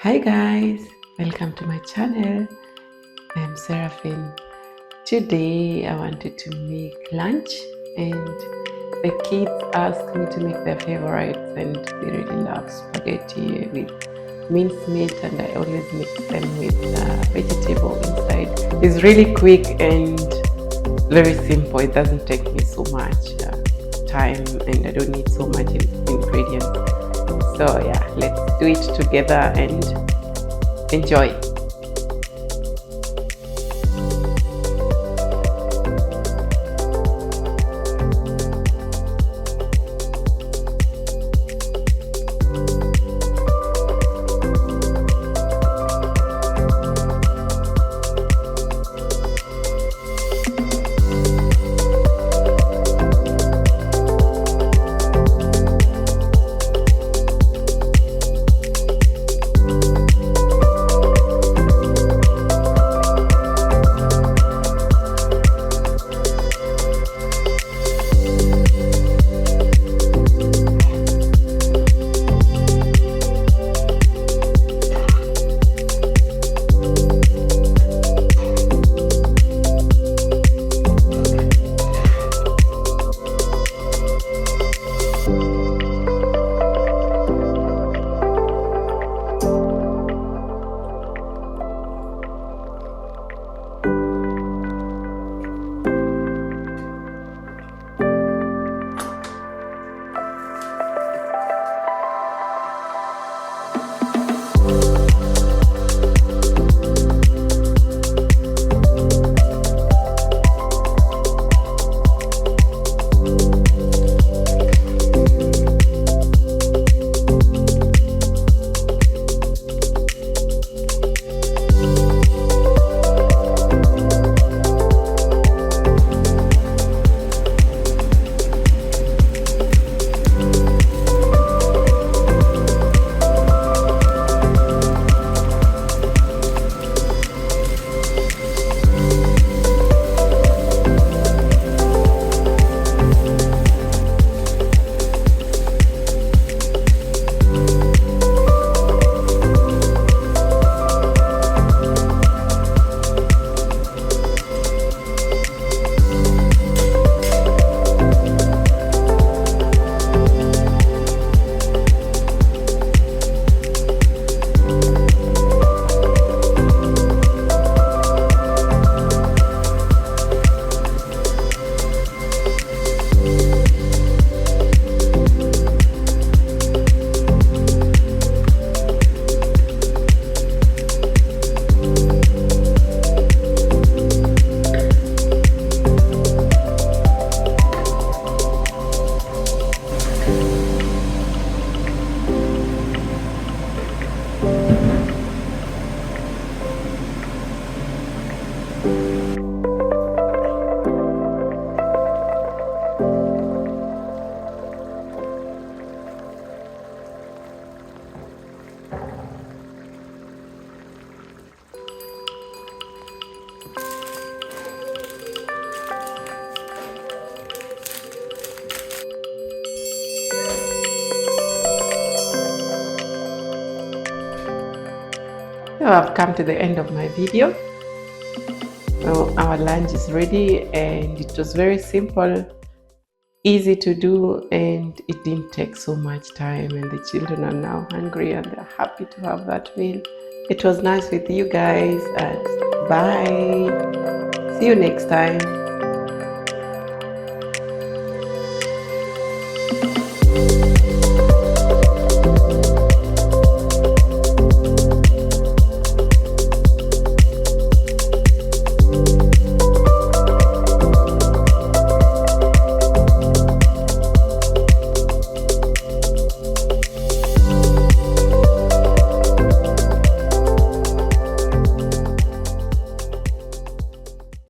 Hi guys, welcome to my channel. I'm Seraphine. Today I wanted to make lunch and the kids asked me to make their favorites and they really love spaghetti with minced meat and I always mix them with vegetable inside. It's really quick and very simple. It doesn't take me so much time and I don't need so much ingredients. So yeah, let's do it together and enjoy. So I've come to the end of my video. So our lunch is ready and it was very simple, easy to do, and it didn't take so much time, and the children are now hungry and they're happy to have that meal. It was nice with you guys and bye. See you next time.